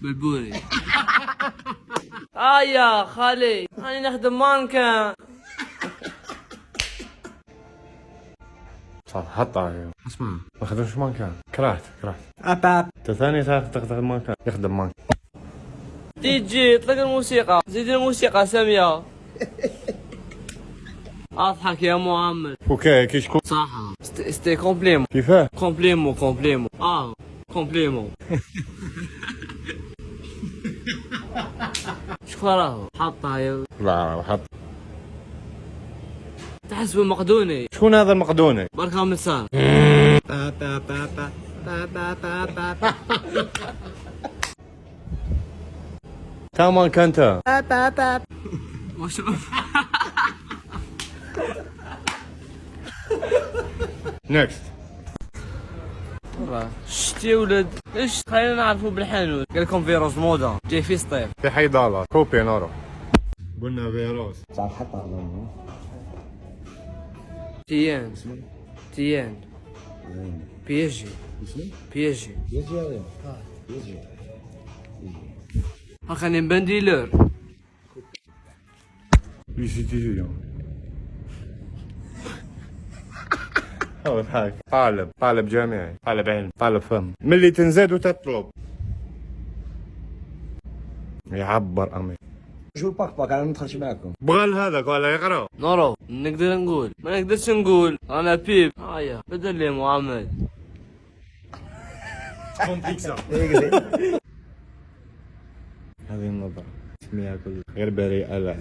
بالبوري. يا خالي أنا نخدم مانكا. صح حطها. اسمع ما خدمش مانكا. كرهت أباب انت ثاني تخدم مانكا يخدم مانكا. تيجي اطلق الموسيقى، زيد الموسيقى سامية. اضحك يا معمر. اوكي كيشكو صح. ستي كومبليمون. كيفاه؟ كومبليمون كومبليمون. شكون راهو حطها يا لا حط. تحسب مقدوني. شكون هذا المقدوني؟ بركة من صار. تا مانكا انت. وش نكست. شتي يا ولد ايش خلينا نعرفوا بالحانوت. قال لكم فيروس موضة جاي في سطيف. في حي دولار كوبي نورو. قلنا فيروس. صار حطها تيان بيجي يجي خلينا نبان ديلر. بيجي أول حاجة طالب جامعي، طالب علم، طالب فهم، ملي تنزاد وتطلب يعبر أمي. شو الباك انا ما ندخلش معاكم. بغى هذاك ولا يقرا. نورو نقدر نقول ما نقدرش نقول انا بيب. هيا بدل لي معمر. هذه النظرة اسميها كل غير بريئة. لا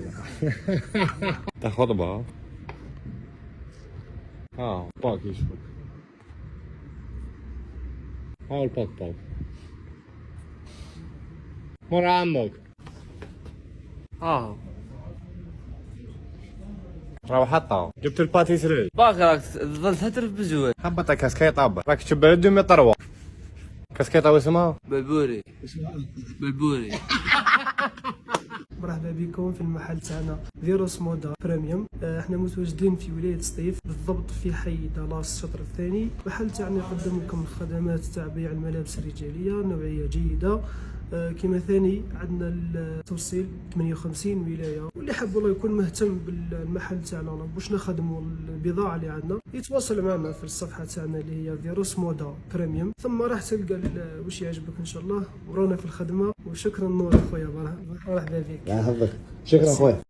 تاخذ بها. باك يشوف. الباك مر عمك. راهو حطها. جبت الباتيسري. باك راك تظل تهترف بزول. هبطها كاسكيت طابة. راك تشب يدهم يطروى. كاسكيت اسمها بالبوري. مرحبا بكم في المحل تاعنا فيروس مودا بريميوم. احنا متواجدين في ولاية سطيف بالضبط في حي دالاس الشطر الثاني. المحل تاعنا يقدم لكم الخدمات تاع بيع الملابس الرجالية نوعية جيدة. كما ثاني عندنا التوصيل 58 ولاية. واللي حاب والله يكون مهتم بالمحل تاعنا باش نخدموا البضاعة اللي عندنا يتواصل معنا في الصفحة تاعنا اللي هي فيروس مودا بريميوم. ثم راح تلقى واش يعجبك ان شاء الله. ورانا في الخدمة. وشكرا نور خويا مرحبا بك. شكرا خويا.